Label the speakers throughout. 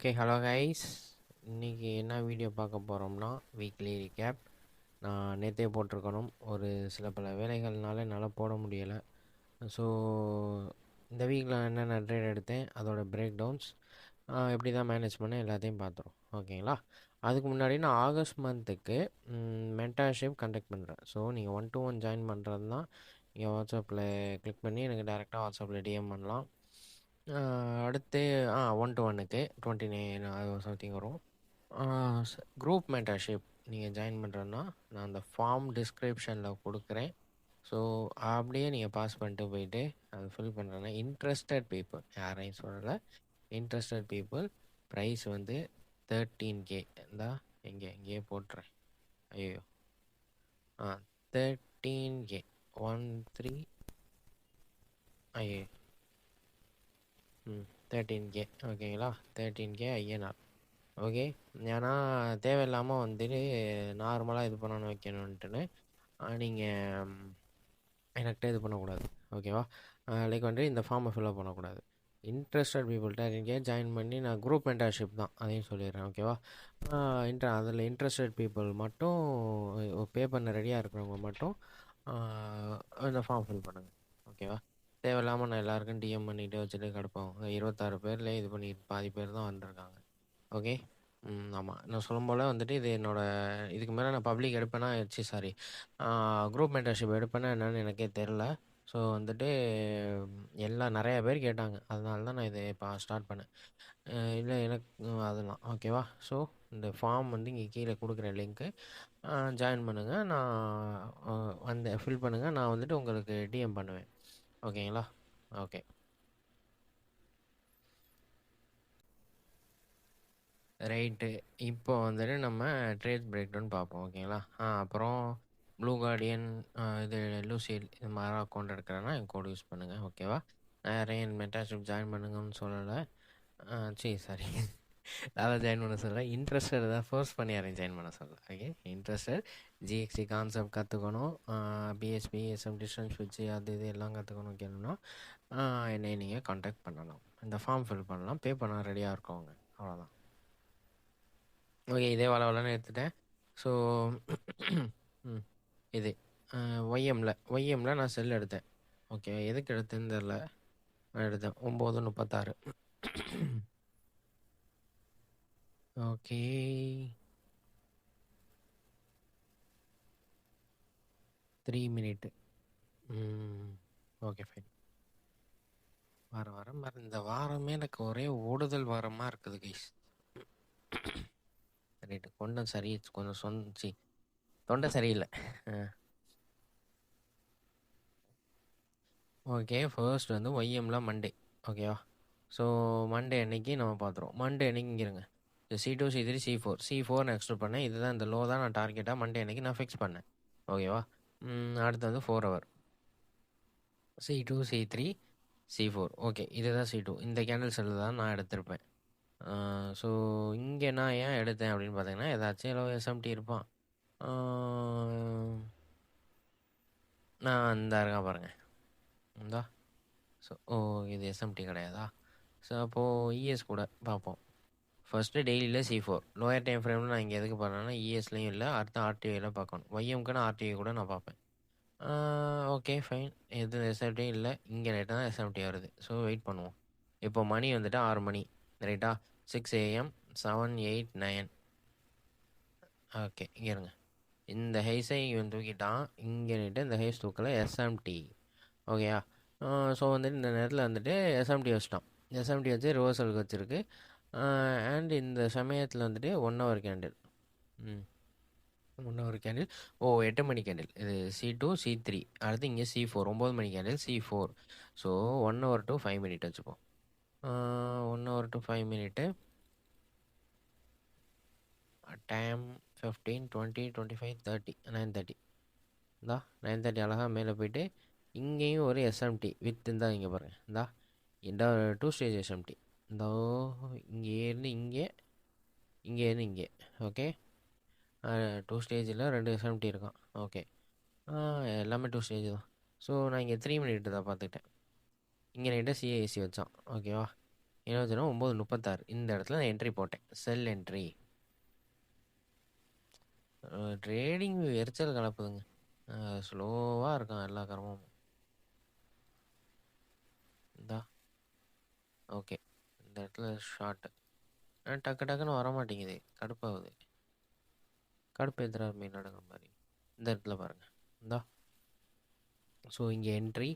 Speaker 1: Okay hello guys. இன்றைக்கி என்ன video பார்க்க போகிறோம்னா வீக்லி ரீகேப். நான் நேற்றே போட்டிருக்கணும், ஒரு சில பல வேலைகள்னால என்னால் போட முடியலை. ஸோ இந்த வீக்கில் என்னென்ன ட்ரேட் எடுத்தேன், அதோட பிரேக் டவுன்ஸ் எப்படி தான் மேனேஜ் பண்ண எல்லாத்தையும் பார்த்துரும். ஓகேங்களா? அதுக்கு முன்னாடி நான் ஆகஸ்ட் மந்த்துக்கு மென்டார்ஷிப் கண்டக்ட் பண்ணுறேன். ஸோ நீங்கள் 1-to-1 ஜாயின் பண்ணுறது தான். நீங்கள் வாட்ஸ்அப்பில் கிளிக் பண்ணி எனக்கு டேரெக்டாக வாட்ஸ்அப்பில் டிஎம் பண்ணலாம். அடுத்து 1-to-1க்கு 29 சம்திங் வரும். குரூப் மென்டர்ஷிப் நீங்கள் ஜாயின் பண்ணுறேன்னா நான் அந்த ஃபார்ம் டிஸ்கிரிப்ஷனில் கொடுக்குறேன். ஸோ அப்படியே நீங்கள் பாஸ் பண்ணிட்டு போயிட்டு அதை ஃபில் பண்ணுறேன்னா இன்ட்ரெஸ்டட் பீப்புள், யாரையும் சொல்லலை, இன்ட்ரெஸ்டட் பீப்புள். ப்ரைஸ் வந்து 13K. இருந்தா இங்கேயே போட்டுறேன். ஐயோ 13K 13. ஐயோ 13K. ஓகேங்களா? 13K INR. ஓகே. ஏன்னா தேவையில்லாமல் வந்துட்டு நார்மலாக இது பண்ணணும் வைக்கணுன்ட்டுன்னு நீங்கள் எனக்கிட்ட இது பண்ணக்கூடாது. ஓகேவா? லைக் வந்துட்டு இந்த ஃபார்மை ஃபில்அப் பண்ணக்கூடாது. இன்ட்ரெஸ்டட் பீப்புள்கிட்ட நீங்கள் ஜாயின் பண்ணி நான் குரூப் மென்டர்ஷிப் தான், அதையும் சொல்லிடுறேன். ஓகேவா? அதில் இன்ட்ரெஸ்டட் பீப்புள் மட்டும் பே பண்ண ரெடியாக இருக்கிறவங்க மட்டும் இந்த ஃபார்ம் ஃபில் பண்ணுங்கள். ஓகேவா? தேவையில்லாமல் நான் எல்லாருக்கும் டிஎம் பண்ணிவிட்டு வச்சுட்டு கிடப்போம். 26 பேர்லேயே இது பண்ணி பாதி பேர் தான் வந்திருக்காங்க. ஓகே. ஆமாம், நான் சொல்லும் போல் வந்துட்டு இது இதுக்கு மேலே நான் பப்ளிக் எடுப்பேன்னா சாரி குரூப் மென்டர்ஷிப் எடுப்பேன்னா என்னன்னு எனக்கே தெரில. ஸோ வந்துட்டு எல்லாம் நிறையா பேர் கேட்டாங்க, அதனால தான் நான் இதை இப்போ ஸ்டார்ட் பண்ணேன். இல்லை எனக்கு அதெல்லாம் ஓகேவா? ஸோ இந்த ஃபார்ம் வந்து இங்கே கீழே கொடுக்குற லிங்க்கு ஜாயின் பண்ணுங்கள். நான் வந்து ஃபில் பண்ணுங்கள். நான் வந்துட்டு உங்களுக்கு டிஎம் பண்ணுவேன். ஓகேங்களா? ஓகே. ரைட்டு. இப்போ வந்துட்டு நம்ம ட்ரேட் பிரேக் டவுன் பார்ப்போம். ஓகேங்களா? அப்புறம் ப்ளூ கார்டியன், இது லூசிட், இது மாதிரி அக்கௌண்ட் எடுக்கிறேன்னா என் கோட் யூஸ் பண்ணுங்கள். ஓகேவா? யாரையும் என் மென்டர்ஷிப் ஜாயின் பண்ணுங்கன்னு சொல்லலை. சாரி அதான் ஜாயின் பண்ண சொல்ல, இன்ட்ரெஸ்டட் தான் ஃபோர்ஸ் பண்ணி யாரையும் ஜாயின் பண்ண சொல்ல. ஓகே. இன்ட்ரெஸ்டட் ஜிஎக்ஸி கான்செப்ட் கற்றுக்கணும், பிஎஸ்பி எஸ்எம் டிஸ்டன்ஸ் ஸ்விட்ச் அது இது எல்லாம் கற்றுக்கணும் வைக்கணும்னா என்னை நீங்கள் கான்டாக்ட் பண்ணலாம். இந்த ஃபார்ம் ஃபில் பண்ணலாம், பே பண்ண ரெடியாக இருக்கவங்க. அவ்வளோதான். ஓகே. இதே வளவலன்னு எடுத்துட்டேன். ஸோ இது ஒய்எம்மில் நான் செல் எடுத்தேன். ஓகே. எதுக்கு எடுத்தேன்னு தெரில, நான் எடுத்தேன் 9:36. Okay. Three minute. Okay fine. வாரம் இந்த வாரமே எனக்கு ஒரே ஓடுதல் வாரமாக இருக்குது கைஸ். ரைட்டு. கொஞ்சம் தொண்டை சரியில்லை. ஓகே. ஃபர்ஸ்ட் வந்து ஒய்எம்மில் மண்டே. ஓகேவா? ஸோ மண்டே அன்னைக்கு நம்ம பார்த்துருவோம். மண்டே அன்னைக்கு இங்கே இருங்க. C2 C3 C4 நான் எக்ஸ்ட்ரூட் பண்ணேன். இதுதான் இந்த லோ தான் நான் டார்கெட்டாக மண்டே அன்னைக்கு நான் ஃபிக்ஸ் பண்ணேன். ஓகேவா? அடுத்து வந்து 4 hour C2 C3 C4. Okay. இதுதான் C2. இந்த கேண்டில் செல்லு தான் நான் எடுத்திருப்பேன். ஸோ இங்கே நான் ஏன் எடுத்தேன் அப்படின்னு பார்த்தீங்கன்னா, ஏதாச்சும் லோ எஸ்எம்டி இருப்பான். நான் இந்த இருக்கா பாருங்கள், இந்தா. ஸோ இது எஸ்எம்டி கிடையாதா? ஸோ அப்போது இஎஸ் கூட பார்ப்போம். ஃபஸ்ட்டு டெய்லியில் C4 லோயர் டைம் ஃப்ரேமில் நான் இங்கே எதுக்கு பார்க்குறேன்னா இஎஸ்லையும் இல்லை, அடுத்த ஆர்டிஐயில் பார்க்கணும். ஒய்எம்க்குன்னு ஆர்டிஐ கூட நான் பார்ப்பேன். Okay fine. எது எஸ்எம்டியும் இல்லை, இங்கே ரைட்டாக தான் எஸ்எம்டி வருது. ஸோ வெயிட் பண்ணுவோம். இப்போ மணி வந்துட்டு 6 மணி ரைட்டா? 6 AM 7 8 9. ஓகே. இங்கே இருங்க. இந்த ஹைஸை இவன் தூக்கிட்டான், இங்கே நிட்டு இந்த ஹைஸ் தூக்கலை எஸ்எம்டி. ஓகேயா? ஸோ வந்துட்டு இந்த நேரத்தில் வந்துட்டு எஸ்எம்டி வச்சிட்டான். எஸ்எம்டி வச்சு ரிவர்சலுக்கு வச்சுருக்கு. அண்ட் இந்த சமயத்தில் வந்துட்டு 1 ஹவர் கேண்டில். 1 hour candle. 8 மணி கேண்டில். இது C2 C3. அடுத்து இங்கே C4 9 மணி candle C4. So 1 hour to 5 minute வச்சுப்போம். 1 ஹவர் to 5 மினிட்டு. டைம் 15 20 25 30 9:30. இந்தா 9:30 அழகாக மேலே போயிட்டு இங்கேயும் ஒரு எஸ்எம்டி வித் இருந்தால் இங்கே பாருங்கள், இந்த 2 ஸ்டேஜ் எஸ்எம்டி. இந்த இங்கேருந்து இங்கேருந்து இங்கே. ஓகே. 2 ஸ்டேஜில் 2 எஸ்எம்டி இருக்கான். ஓகே. எல்லாமே 2 ஸ்டேஜ் தான். ஸோ நான் இங்கே 3 மினிட் தான் பார்த்துக்கிட்டேன். இங்கே நைட்டாக சிஐசி வச்சான். ஓகேவா? 9:36 இந்த இடத்துல நான் என்ட்ரி போட்டேன். செல் என்ட்ரி. ட்ரேடிங் எரிச்சல் கலப்புதுங்க. ஸ்லோவாக இருக்கான் எல்லா கரமும். இந்தா ஓகே. இந்த இடத்துல ஷார்ட்டு டக்கு டக்குன்னு வர மாட்டேங்குது. கடுப்பாகுது. கடுப்பு எதிராக மீன் நடக்கிற மாதிரி. இந்த இடத்துல பாருங்கள். இந்தா ஸோ இங்கே என்ட்ரி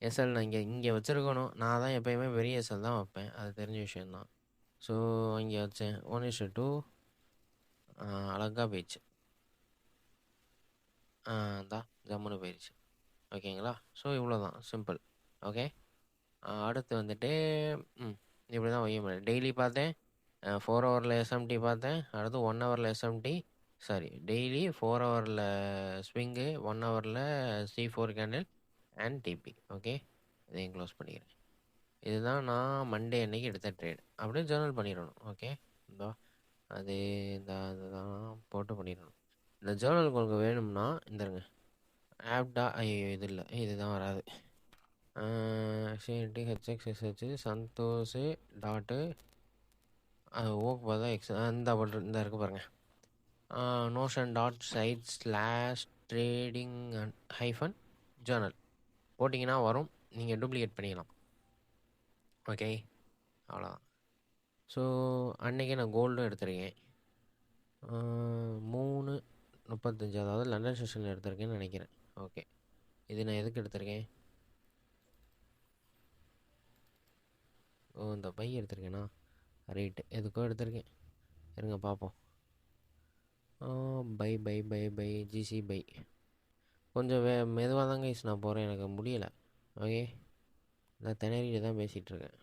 Speaker 1: எஸ்எல் நான் இங்கே வச்சுருக்கணும். நான் தான் எப்போயுமே பெரிய எஸ்எல் தான் வைப்பேன். அது தெரிஞ்ச விஷயந்தான். ஸோ இங்கே வச்சேன் 1:2 அழகாக போயிடுச்சு. தான் ஜம்முன்னு போயிடுச்சு. ஓகேங்களா? ஸோ இவ்வளோ தான் சிம்பிள். ஓகே. அடுத்து வந்துட்டு இப்படி தான் வைய முடியும். டெய்லி பார்த்தேன். 4 ஹவரில் எஸ்எம்டி பார்த்தேன். அடுத்து 1 ஹவரில் எஸ்எம்டி. சாரி, டெய்லி 4 ஹவரில் ஸ்விங்கு, 1 ஹவரில் C4 candle and TP. Okay, இதையும் க்ளோஸ் பண்ணிக்கிறேன். இதுதான் நான் மண்டே அன்னைக்கு எடுத்த ட்ரேட். அப்படியே ஜேர்னல் பண்ணிடணும். ஓகே, இந்தா அது இதுதான் போட்டு பண்ணிடணும். இந்த ஜேர்னல் உங்களுக்கு வேணும்னா இந்தருங்க ஆப்டா. ஐயோ இது இல்லை, இதுதான் வராது. சிடி HXSH சந்தோஷ் டாட்டு ஓக்கு பார்த்தா இந்த இருக்கு பாருங்கள். notion.site/trading ஹைஃபன் ஜேர்னல் போட்டிங்கன்னா வரும். நீங்கள் டூப்ளிகேட் பண்ணிக்கலாம். ஓகே, அவ்வளோதான். ஸோ அன்றைக்கி நான் கோல்டும் எடுத்திருக்கேன். 3:35 அதாவது லண்டன் செஷனில் எடுத்திருக்கேன்னு நினைக்கிறேன். ஓகே, இது நான் எதுக்கு எடுத்திருக்கேன்? இந்த பை எடுத்திருக்கேனா? ரைட்டு, எதுக்கோ எடுத்திருக்கேன். இருங்க பார்ப்போம். பை ஜிசி பை. கொஞ்சம் மெதுவாக தாங்க நான் போகிறேன், எனக்கு முடியலை. ஓகே, நான் திணறிட்டு தான் பேசிகிட்ருக்கேன்.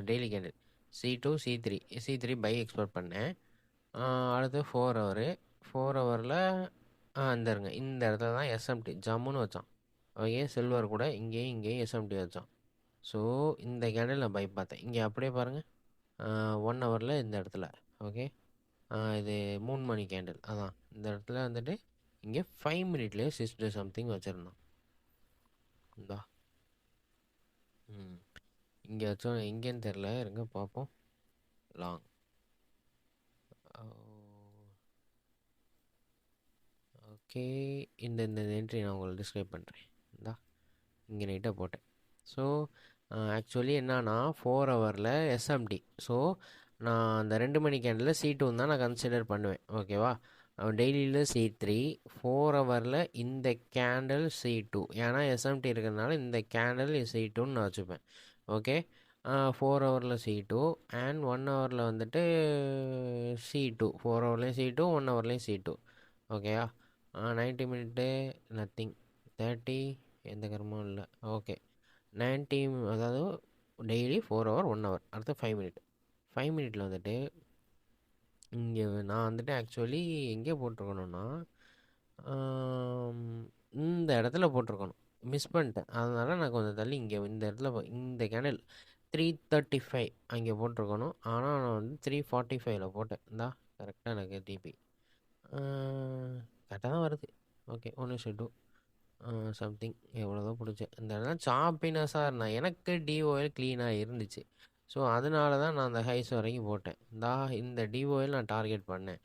Speaker 1: Daily candle C2 C3 by export பண்ணேன். அடுத்து 4 ஹவரு. 4 ஹவரில் இருங்க இந்த இடத்துல தான் எஸ்எம்டி ஜம்முன்னு வச்சான். ஓகே, சில்வர் கூட இங்கேயும் எஸ்எம்டி வச்சான். ஸோ இந்த கேண்டில் நான் பை பார்த்தேன். இங்கே அப்படியே பாருங்கள். 1 ஹவரில் இந்த இடத்துல. ஓகே, இது 3 மணி கேண்டில். அதான் இந்த இடத்துல வந்துட்டு இங்கே 5 மினிட்லேயே 6 சம்திங் வச்சுருந்தான். இந்தா இங்கே வச்சோம். எங்கேன்னு தெரில, இருங்க பார்ப்போம். Long okay. இந்த என்ட்ரி நான் உங்களுக்கு டிஸ்கிரைப் பண்ணுறேன். இந்தா இங்கே நைட்டாக போட்டேன். ஸோ ஆக்சுவலி என்னன்னா 4 ஹவரில் எஸ்எம்டி. ஸோ நான் அந்த 2 மணி கேண்டில் C2 தான் நான் கன்சிடர் பண்ணுவேன். ஓகேவா? டெய்லியில் C3, 4 ஹவரில் இந்த கேண்டில் C2. ஏன்னா எஸ்எம்டி இருக்கிறதுனால இந்த கேண்டில் C2ன்னு நான் வச்சுப்பேன். ஓகே, 4 ஹவரில் C2 அண்ட் 1 ஹவரில் வந்துட்டு C2. 4 ஹவர்லேயும் C2, 1 ஹவர்லேயும் C2. ஓகேயா? 90 மினிட்டு நத்திங். 30 எந்த கர்மம் இல்லை. ஓகே, 90 அதாவது டெய்லி 4 ஹவர் 1 ஹவர். அடுத்து 5 மினிட். 5 மினிட்டில் வந்துட்டு இங்கே நான் வந்துட்டு ஆக்சுவலி எங்கே போட்டிருக்கணும்னா இந்த இடத்துல போட்டிருக்கணும். மிஸ் பண்ணிட்டேன். அதனால் நான் கொஞ்சம் தள்ளி இங்கே இந்த இடத்துல இந்த கேண்டில் 335 அங்கே போட்டிருக்கணும். ஆனால் நான் வந்து 345 போட்டேன். இந்தா கரெக்டாக எனக்கு டிபி கரெக்டாக தான் வருது. ஓகே, 1:2 சம்திங் எவ்வளோதான் பிடிச்சேன். இந்த இடத்துல சாப்பினஸாக இருந்தேன். எனக்கு டிஓஎல் க்ளீனாக இருந்துச்சு. ஸோ அதனால தான் நான் அந்த ஹைஸ் வரைக்கும் போட்டேன். இந்த டிஓஎல் நான் டார்கெட் பண்ணேன்.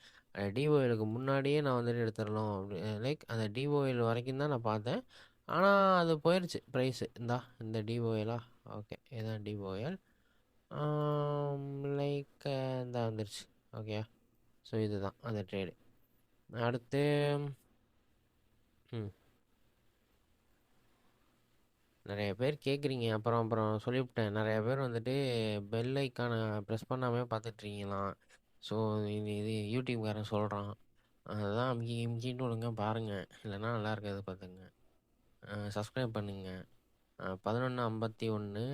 Speaker 1: டிஓஎலுக்கு முன்னாடியே நான் வந்துட்டு எடுத்துடலாம் அப்படி. லைக் அந்த டிஓஎல் வரைக்கும் தான் நான் பார்த்தேன். ஆனால் அது போயிடுச்சு ப்ரைஸு. இந்த டிஓஎலா? ஓகே, இதுதான் டிஓஎல். லைக் இந்த வந்துடுச்சு. ஓகே, ஸோ இதுதான் அந்த ட்ரேடு. அடுத்து நிறைய பேர் கேட்குறீங்க. அப்புறம் சொல்லிவிட்டேன். நிறைய பேர் வந்துட்டு பெல் ஐக்கானை ப்ரெஸ் பண்ணாமல் பார்த்துட்ருக்கீங்களாம். ஸோ இது யூடியூப்காரன் சொல்கிறான். அதுதான் அமுக்கிட்டு ஒழுங்காக பாருங்கள், இல்லைன்னா நல்லா இருக்காது பார்த்துங்க. சப்ஸ்கிரைப் பண்ணுங்கள். 11:51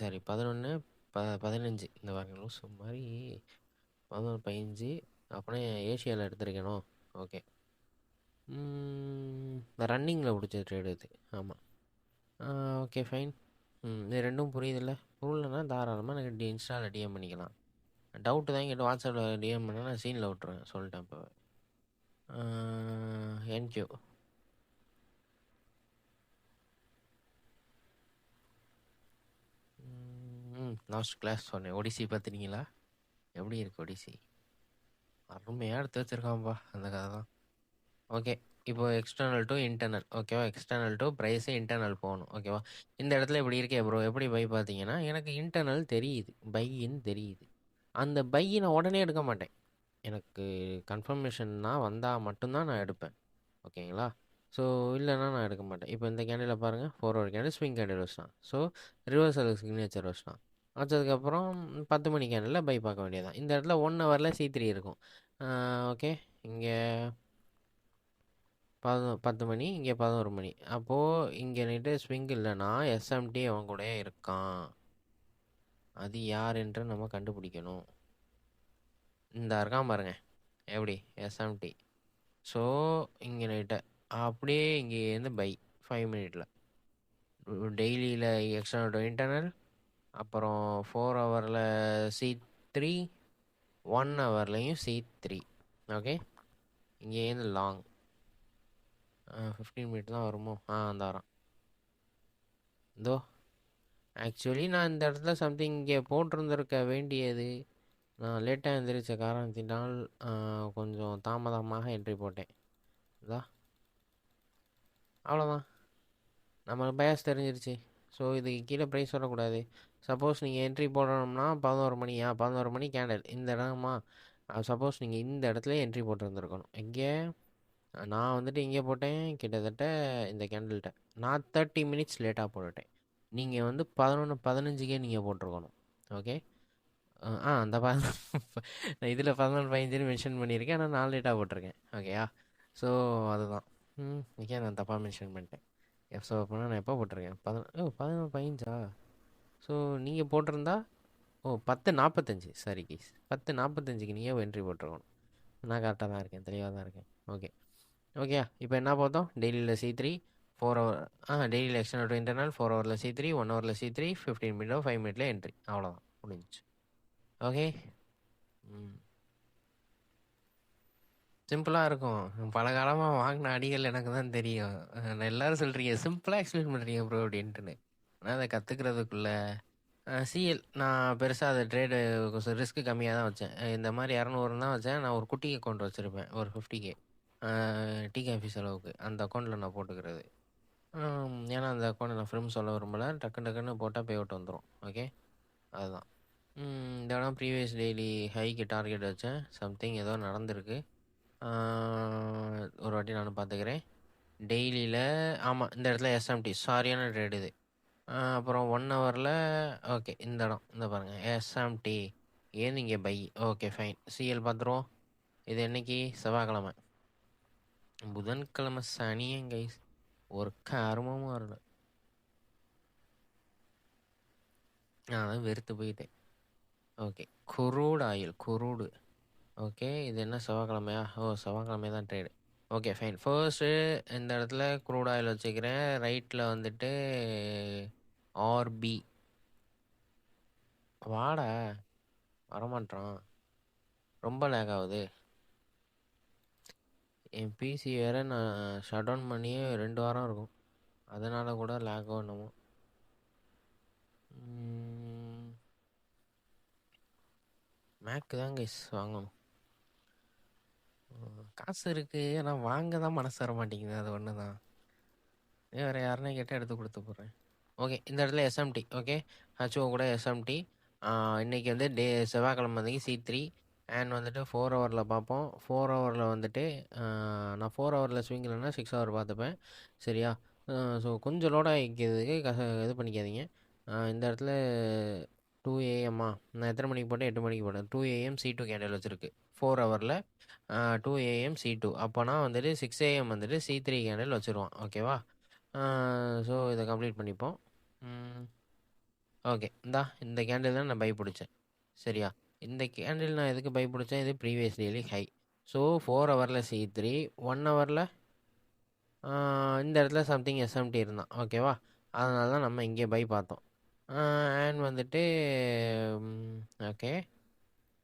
Speaker 1: சாரி 11:15 இந்த பாருங்க லூஸ் மாதிரி 11:15. அப்புறம் ஏஷியாவில் எடுத்திருக்கணும். ஓகே, இந்த ரன்னிங்கில் பிடிச்ச ட்ரேடு இது. ஆமாம், ஓகே ஃபைன். இது ரெண்டும் புரியுதில்ல? புரியலன்னா தாராளமாக எனக்கு இன்ஸ்டாவில் டிஎம் பண்ணிக்கலாம். டவுட்டு தான் கேட்டு வாட்ஸ்அப்பில் டிஎம் பண்ணால் நான் சீனில் விட்ருவேன். சொல்லிட்டேன் இப்போ. என்கியூ லாஸ்ட் கிளாஸ் சொன்னேன். ஒடிசி பார்த்துட்டீங்களா? எப்படி இருக்கு ஒடிசி? அருமையாக எடுத்து வச்சிருக்கான்ப்பா அந்த கதை தான். ஓகே, இப்போ எக்ஸ்டர்னல் டு இன்டர்னல். ஓகேவா? எக்ஸ்டர்னல் டு ப்ரைஸு, இன்டர்னல் போகணும். ஓகேவா? இந்த இடத்துல இப்படி இருக்கே ப்ரோ, எப்படி பை பார்த்தீங்கன்னா எனக்கு இன்டர்னல் தெரியுது, பையின்னு தெரியுது. அந்த பையை நான் உடனே எடுக்க மாட்டேன். எனக்கு கன்ஃபர்மேஷன்னா வந்தால் மட்டும்தான் நான் எடுப்பேன். ஓகேங்களா? ஸோ இல்லைன்னா நான் எடுக்க மாட்டேன். இப்போ இந்த கேண்டில் பாருங்கள், 4 ஹவர் கேண்டில் ஸ்விங் கேண்டில் வச்சுட்டான். ஸோ ரிவர்சல் சிக்னேச்சர் வச்சுட்டான். வச்சதுக்கப்புறம் 10 மணி கேண்டில் பை பார்க்க வேண்டியதான். இந்த இடத்துல 1 ஹவரில் C3 இருக்கும். ஓகே, இங்கே 10 மணி, இங்கே 11 மணி. அப்போது இங்கே நைட்டு ஸ்விங் இல்லைன்னா SMT அவன் கூட இருக்கான். அது யார் என்று நம்ம கண்டுபிடிக்கணும். இந்த இருக்கான் பாருங்க, எப்படி SMT. ஸோ இங்கே நைட்டு அப்படியே இங்கேருந்து பை 5 மினிட்ல டெய்லியில் எக்ஸ்டர்னல் டு இன்டர்னல், அப்புறம் 4 ஹவரில் C3, 1 ஹவர்லையும் C3. ஓகே, இங்கேருந்து லாங் 15 மினிட் தான் வருமோ? அந்த வரான் இதோ. ஆக்சுவலி நான் இந்த இடத்துல சம்திங் இங்கே போட்டிருந்திருக்க வேண்டியது. நான் லேட்டாக எழுந்திரிச்ச காரணத்தினால் கொஞ்சம் தாமதமாக என்ட்ரி போட்டேன். இதா, அவ்வளோதான். நம்மளுக்கு பயாஸ் தெரிஞ்சிருச்சு. ஸோ இதுக்கு கீழே ப்ரைஸ் வரக்கூடாது. சப்போஸ் நீங்கள் என்ட்ரி போடணும்னா 11 மணியா, 11 மணி கேண்டில் இந்த இடமா. சப்போஸ் நீங்கள் இந்த இடத்துல என்ட்ரி போட்டுருந்துருக்கணும். இங்கே நான் வந்துட்டு இங்கே போட்டேன், கிட்டத்தட்ட இந்த கேண்டில்கிட்ட நான் 30 மினிட்ஸ் லேட்டாக போட்டுட்டேன். நீங்கள் வந்து 11:15 நீங்கள் போட்டிருக்கணும். ஓகே, அந்த நான் இதில் 11:15 மென்ஷன் பண்ணியிருக்கேன், ஆனால் நான் லேட்டாக போட்டிருக்கேன். ஓகேயா? ஸோ அதுதான். ஓகே, நான் தப்பாக மென்ஷன் பண்ணிட்டேன். எஃப்ஸோ பண்ணால் நான் எப்போ போட்டிருக்கேன்? 11:15. ஸோ நீங்கள் போட்டிருந்தா 10:45. சரி கீஸ், 10:45க்கு நீங்கள் என்ட்ரி போட்டிருக்கணும். நான் கரெக்டாக தான் இருக்கேன், தெளிவாக தான் இருக்கேன். ஓகே ஓகே, இப்போ என்ன பார்த்தோம்? டெய்லியில் C3, 4 ஹவர் டெய்லியில் எக்ஸ்டர்னல் டு இன்டர்னல், 4 ஹவரில் C3, 1 ஹவரில் C3, 15 மினிட், 5 மினிட்ல என்ட்ரி. அவ்வளோதான், முடிஞ்சிச்சு. ஓகே, சிம்பிளாக இருக்கும். பல காலமாக வாங்கின அடிகள் எனக்கு தான் தெரியும். நான் எல்லாரும் சொல்கிறீங்க சிம்பிளாக எக்ஸ்பிளைன் பண்ணுறீங்க ப்ரோ அப்படின்ட்டுன்னு. ஆனால் அதை கற்றுக்கிறதுக்குள்ளே சிஎல் நான் பெருசாக அதை ட்ரேடு கொஞ்சம் ரிஸ்க்கு கம்மியாக தான் வச்சேன். இந்த மாதிரி 200 தான் வச்சேன். நான் ஒரு குட்டி அக்கௌண்ட் வச்சுருப்பேன், ஒரு 50K டீ காஃபி செலவுக்கு. அந்த அக்கௌண்ட்டில் நான் போட்டுக்கிறது. ஏன்னா அந்த அக்கௌண்ட்டை நான் ஃபிலிம் சொல்ல விரும்பல, டக்குன்னு போட்டால் பே அவுட் வந்துடும். ஓகே, அதுதான். இந்த இடம் ப்ரீவியஸ் டெய்லி ஹைக்கு டார்கெட் வச்சேன். சம்திங் ஏதோ நடந்திருக்கு. ஒரு வாட்டி நான் பார்த்துக்கிறேன். டெய்லியில் ஆமாம், இந்த இடத்துல SMT சாரியான ட்ரேட் இது. அப்புறம் 1 ஹவரில் ஓகே, இந்த இடம் இந்த பாருங்கள் SMT ஏன் இங்கே பை. ஓகே ஃபைன், சிஎல் பார்த்துருவோம். இது என்னைக்கு? செவ்வாய்க்கிழமை. புதன்கிழமை சனியும் கைஸ் ஒரு கருமமும் வரல. நான் தான் வெறுத்து போயிட்டேன். Okay, crude oil, crude. Okay, இது என்ன செவ்வாய்க்கிழமையா? செவ்வாய்க்கிழமை தான் ட்ரேடு. Okay fine. ஃபர்ஸ்ட்டு இந்த இடத்துல க்ரூட் ஆயில் வச்சுக்கிறேன். ரைட்டில் வந்துட்டு RB. வாடா, வரமாட்டான், ரொம்ப லேக் ஆகுது. என் பிசி வேறு நான் ஷட் டவுன் பண்ணியே 2 வாரம் இருக்கும். அதனால் கூட லேக் ஆகணுமோ. மேக்கு தான் கைஸ் வாங்கணும். காசு இருக்குது, ஆனால் வாங்க தான் மனசு வர மாட்டேங்குது. அது ஒன்று தான். வேறு யாருன்னா கேட்டால் எடுத்து கொடுத்து போடுறேன். ஓகே, இந்த இடத்துல SMT. ஓகே, HO கூட SMT. இன்றைக்கி வந்து செவ்வாய்க்கிழமை வந்தீங்க C3 அண்ட் வந்துட்டு 4 ஹவரில் பார்ப்போம். 4 ஹவரில் வந்துட்டு நான் 4 ஹவரில் ஸ்விங் இல்லைன்னா 6 ஹவர் பார்த்துப்பேன். சரியா? ஸோ கொஞ்சம் லோடாக வைக்கிறதுக்கு இது பண்ணிக்காதீங்க. இந்த இடத்துல 2 AM நான் எத்தனை மணிக்கு போட்டேன்? 8 மணிக்கு போட்டேன். 2 AM C2 கேண்டில் வச்சுருக்கு 4 ஹவரில். 2 AM C2 அப்போனா வந்துட்டு 6 AM வந்துட்டு C3 கேண்டில் வச்சுருவான். ஓகேவா? ஸோ இதை கம்ப்ளீட் பண்ணிப்போம். ஓகே, இந்த கேண்டில் தான் நான் பை பிடிச்சேன். சரியா? இந்த கேண்டில் நான் எதுக்கு பை பிடிச்சேன்? இது ப்ரீவியஸ் டெய்லி ஹை. ஸோ 4 ஹவரில் C3, 1 ஹவரில் இந்த இடத்துல சம்திங் SMT இருந்தான். ஓகேவா? அதனால தான் நம்ம இங்கே பை பார்த்தோம். அண்ட் வந்துட்டு ஓகே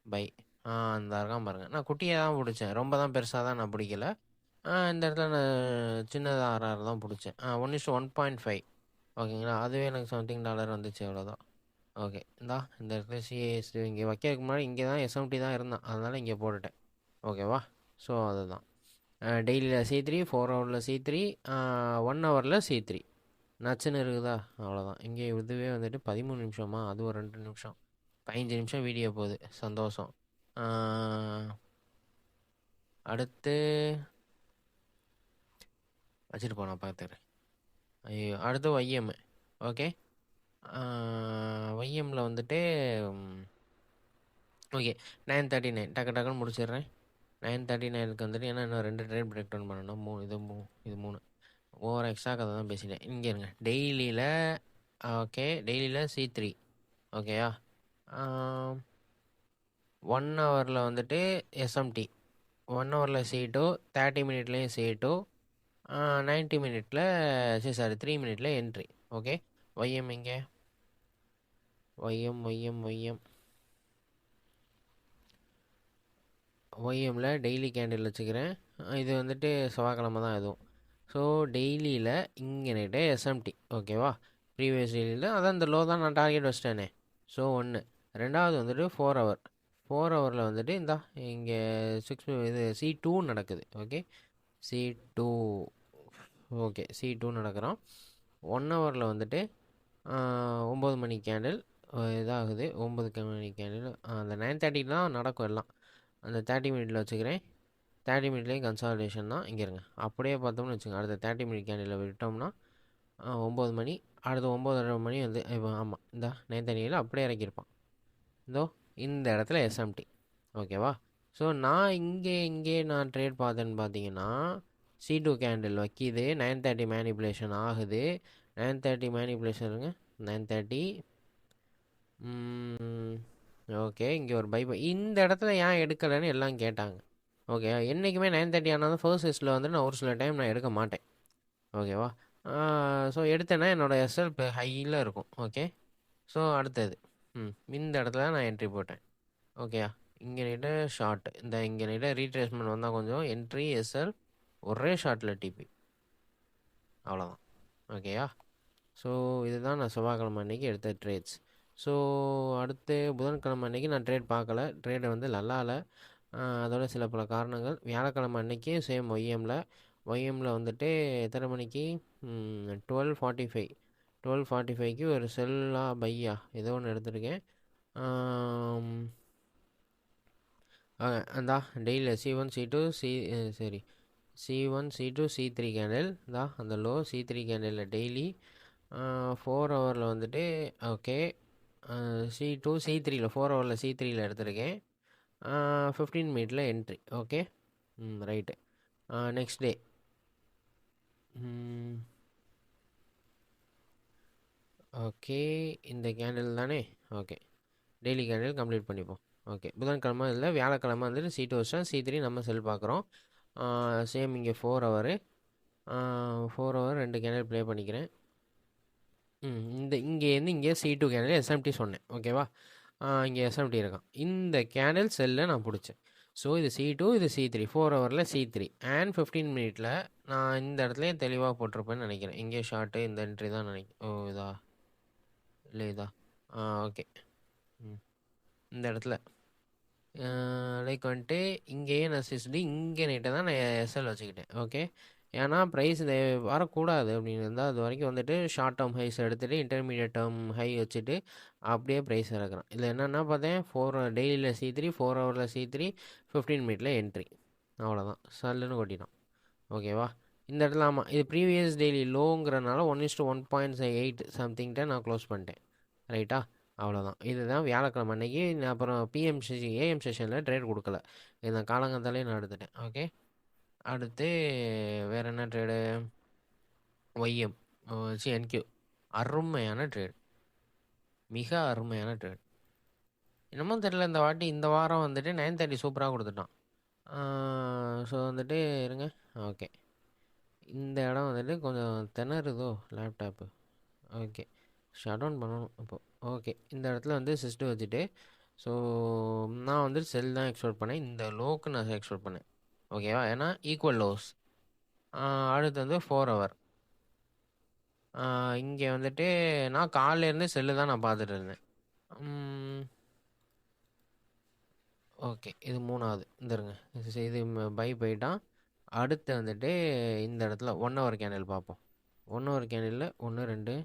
Speaker 1: பை. அந்த இருக்கான் பாருங்கள், நான் குட்டியாக தான் பிடிச்சேன், ரொம்ப தான் பெருசாக தான் நான் பிடிக்கல. இந்த இடத்துல நான் சின்னதாக RR தான் பிடிச்சேன். 1:1.5. ஓகேங்களா? அதுவே எனக்கு $17 வந்துச்சு, அவ்வளோதான். ஓகே. இந்த இடத்துல சிஎஸ் இங்கே வைக்கிறதுக்கு முன்னாடி இங்கே தான் எஸ்எம்டி தான் இருந்தான், அதனால் இங்கே போட்டுட்டேன். ஓகேவா? ஸோ அதுதான் டெய்லியில் C3, 4 ஹவரில் C3, 1 ஹவரில் C3 நச்சுன்னு இருக்குதா? அவ்வளோதான். இங்கே இதுவே வந்துட்டு 13 நிமிஷமா, அது ஒரு 2 நிமிஷம், 15 நிமிஷம் வீடியோ போகுது. சந்தோஷம். அடுத்து வச்சுட்டு போனால் பார்த்துக்கிறேன். ஐயோ, அடுத்து YM. ஓகே. YMல வந்துட்டு ஓகே 9:39 டக்குன்னு முடிச்சிடுறேன். 9:39க்கு வந்துட்டு ஏன்னா இன்னும் 2 ட்ரேட் பிரேக் டவுன் பண்ணணும். இது 3 ஓவர் எக்ஸ்ட்ரா கதை தான் பேசிட்டேன். இங்கே இருங்க. டெய்லியில் ஓகே, டெய்லியில் C3 ஓகேயா? 1 ஹவரில் வந்துட்டு SMT, 1 ஹவரில் C2, 30 மினிட்லேயும் C2, 90 மினிட்டில் சாரி 3 மினிட்ல என்ட்ரி. ஓகே. YM இங்கே YMல டெய்லி கேண்டில் வச்சுக்கிறேன். இது வந்துட்டு செவ்வாய்க்கிழமை தான் எதுவும். ஸோ டெய்லியில் இங்கே நைட்டு SMT ஓகேவா? ப்ரீவியஸ் டெய்லியில் அதான் இந்த லோ தான் நான் டார்கெட் வச்சிட்டேனே. ஸோ 1. ரெண்டாவது வந்துட்டு 4 ஹவர். 4 ஹவரில் வந்துட்டு இங்கே 6 இது C2 நடக்குது. ஓகே, C2 ஓகே, C2 நடக்கிறோம். 1 ஹவரில் வந்துட்டு 9 மணி கேண்டில் இதாகுது. 9 மணி கேண்டில் அந்த 9:30 தான் நடக்கும் எல்லாம். அந்த 30 மினிட்டில் வச்சுக்கிறேன். 30 மினிட்லேயும் கன்சாலிடேஷன் தான். இங்கே இருங்க. அப்படியே பார்த்தோம்னு வச்சுக்கோங்க, அடுத்த 30 மினிட் கேண்டில் விட்டோம்னா 9 மணி, அடுத்த 9:30 மணி வந்து இப்போ ஆமாம் இந்த 9:30 அப்படியே இறக்கியிருப்பான். இந்த இடத்துல SMT ஓகேவா? ஸோ நான் இங்கே நான் ட்ரேட் பார்த்தேன்னு பார்த்தீங்கன்னா C2 கேண்டில் வைக்கிது, 9:30 மேனிப்புலேஷன் ஆகுது. 9:30 மேனிப்புலேஷன் இருங்க. 9:30 ஓகே. இங்கே ஒரு இந்த இடத்துல ஏன் எடுக்கலைன்னு எல்லாம் கேட்டாங்க. ஓகே, என்றைக்குமே 9:30 ஆனாலும் ஃபர்ஸ்ட் லிஸ்ட்டில் வந்து நான் ஒரு சில டைம் நான் எடுக்க மாட்டேன். ஓகேவா? ஸோ எடுத்தேன்னா என்னோடய SL இப்போ ஹையில் இருக்கும். ஓகே. ஸோ அடுத்தது இந்த இடத்துல நான் என்ட்ரி போட்டேன். ஓகேயா? இங்கே நீட்ட ஷார்ட், இங்கே நீட்ட ரீட்ரேஸ்மெண்ட் வந்தால் கொஞ்சம் என்ட்ரி SL ஒரே ஷார்ட்டில் TP அவ்வளோதான். ஓகேயா? ஸோ இதுதான் நான் செவ்வாய்க்கிழமை அன்றைக்கி எடுத்த ட்ரேட்ஸ். ஸோ அடுத்து புதன்கிழமை அன்றைக்கி நான் ட்ரேட் பார்க்கல. ட்ரேடை வந்து நல்லா இல்லை. அதோட சில பல காரணங்கள். வியாழக்கிழமை அன்றைக்கி சேம் YMல வந்துட்டு எத்தனை மணிக்கு 12:45 12:45க்கு ஒரு செல்லா பையா ஏதோ ஒன்று எடுத்திருக்கேன். அந்தா டெய்லியில் C1 C2 சரி C1 C2 C3 கேண்டில் அந்த லோ C3 கேண்டில் டெய்லி 4 ஹவரில் வந்துட்டு ஓகே C2 C3ல 4 ஹவரில் C3ல எடுத்திருக்கேன். 15 மினிட்ல entry. Okay, right. Next day okay, இந்த கேண்டில் தானே. ஓகே, டெய்லி கேண்டில் கம்ப்ளீட் பண்ணிப்போம். ஓகே, புதன்கிழமை இல்லை வியாழக்கிழமை வந்துட்டு C2 வச்சா C3 நம்ம செல் பார்க்குறோம். சேம் இங்கே 4 ஹவர் 2 கேண்டில் ப்ளே பண்ணிக்கிறேன். இங்கே C2 கேண்டில் SMT சொன்னேன். ஓகேவா? இங்கே SMT இருக்கான். இந்த கேண்டில் செல்லை நான் பிடிச்சேன். ஸோ இது C2, இது C3, 4 ஹவரில் C3 அண்ட் 15 மினிட்ல நான் இந்த இடத்துலையும் தெளிவாக போட்டிருப்பேன்னு நினைக்கிறேன். இங்கே ஷார்ட்டு இந்த என்ட்ரி தான் நினைக்கிறேன். ஓ இதா இல்லை இதா ஓகே. இந்த இடத்துல லைக் வந்துட்டு இங்கேயே நான் சிஸ்டி இங்கே நைட்டை தான் நான் SL வச்சுக்கிட்டேன். ஓகே, ஏன்னா ப்ரைஸ் இந்த வரக்கூடாது அப்படின்னு இருந்தால் அது வரைக்கும் வந்துட்டு ஷார்ட் டேர்ம் ஹைஸ் எடுத்துகிட்டு இன்டர்மீடியட் டேர்ம் ஹை வச்சுட்டு அப்படியே ப்ரைஸ் இறக்குறேன். இதில் என்னென்னா பார்த்தேன் 4 டெய்லியில் C3, 4 ஹவரில் C3, 15 மினிட்ல என்ட்ரி. அவ்வளோதான், சல்லுன்னு கொட்டிடும். ஓகேவா? இந்த இடத்துல ஆமாம் இது ப்ரீவியஸ் டெய்லி லோங்கிறனால 1:1.8 சம்திங்கிட்ட நான் க்ளோஸ் பண்ணிட்டேன். ரைட்டா? அவ்வளோதான். இதுதான் வியாழக்கிழமை அன்னைக்கு. அப்புறம் AM செஷனில் ட்ரேட் கொடுக்கல. இந்த காலங்கத்தாலே நான் எடுத்துட்டேன். ஓகே, அடுத்து வேறு என்ன ட்ரேடு? YM NQ அருமையான ட்ரேட், மிக அருமையான ட்ரேட். என்னமோ தெரியல இந்த வாரம் வந்துட்டு 9:30 சூப்பராக கொடுத்துட்டான். ஸோ வந்துட்டு இருங்க. ஓகே, இந்த இடம் வந்துட்டு கொஞ்சம் திணறுதோ லேப்டாப்பு. ஓகே, ஷட் டவுன் பண்ணணும் இப்போது. ஓகே, இந்த இடத்துல வந்து சிஸ்டம் வச்சுட்டு ஸோ நான் வந்துட்டு செல் தான் எக்ஸ்போர்ட் பண்ணேன். இந்த லோக்கு நான் எக்ஸ்போர்ட் பண்ணேன். ஓகேவா? ஏன்னா ஈக்குவல் லோஸ். அடுத்து வந்து 4 ஹவர். இங்கே வந்துட்டு நான் காலையிலேருந்து செல்லு தான் நான் பார்த்துட்டு இருந்தேன். ஓகே. இது 3வது. இந்தருங்க. இது பை போயிட்டா, அடுத்து வந்துட்டு இந்த இடத்துல 1 ஹவர் கேண்டில் பார்ப்போம். 1 ஹவர் கேண்டில்ல 1, 2,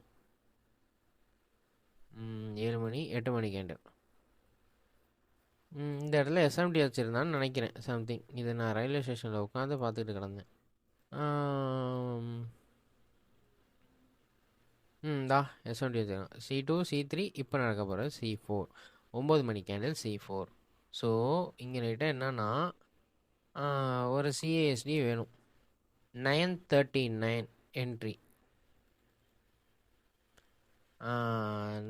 Speaker 1: 7 மணி, 8 மணி கேண்டில். இந்த இடத்துல எஸ்எம்டி வச்சுருந்தான்னு நினைக்கிறேன் சம்திங். இது நான் ரயில்வே ஸ்டேஷனில் உட்காந்து பார்த்துக்கிட்டு கிடந்தேன். தா எஸ்எம்டி வச்சுருக்கேன். C2, C3 இப்போ நடக்க போகிறது C4. 9 மணி கேண்டில் C4. ஸோ இங்கே ரைட்டாக என்னன்னா ஒரு CASD வேணும். 939 என்ட்ரி.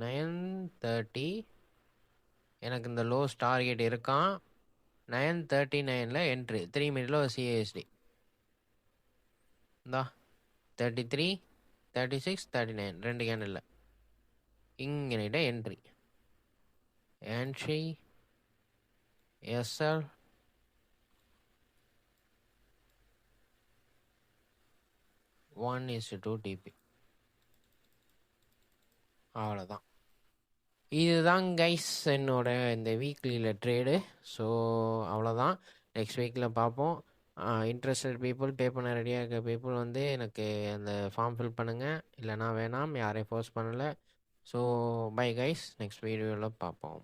Speaker 1: 930 எனக்கு இந்த லோஸ் டார்கெட் இருக்கான். 939ல் என்ட்ரி. 3 மினிட்ல ஒரு CASD. இந்தா 33, 36, 39 2 கேண்டில். இங்கே ரைட்டாக என்ட்ரி. SL 1:2 TP. அவ்வளோதான். இதுதான் கைஸ் என்னோட இந்த வீக்லியில் ட்ரேடு. ஸோ அவ்வளோதான். நெக்ஸ்ட் வீக்கில் பார்ப்போம். இன்ட்ரெஸ்டட் பீப்புள், பே பண்ண ரெடியாக இருக்க பீப்புள் வந்து எனக்கு அந்த ஃபார்ம் ஃபில் பண்ணுங்கள். இல்லைனா வேணாம், யாரையும் ஃபோர்ஸ் பண்ணலை. ஸோ பை கைஸ், நெக்ஸ்ட் வீடியோவில் பார்ப்போம்.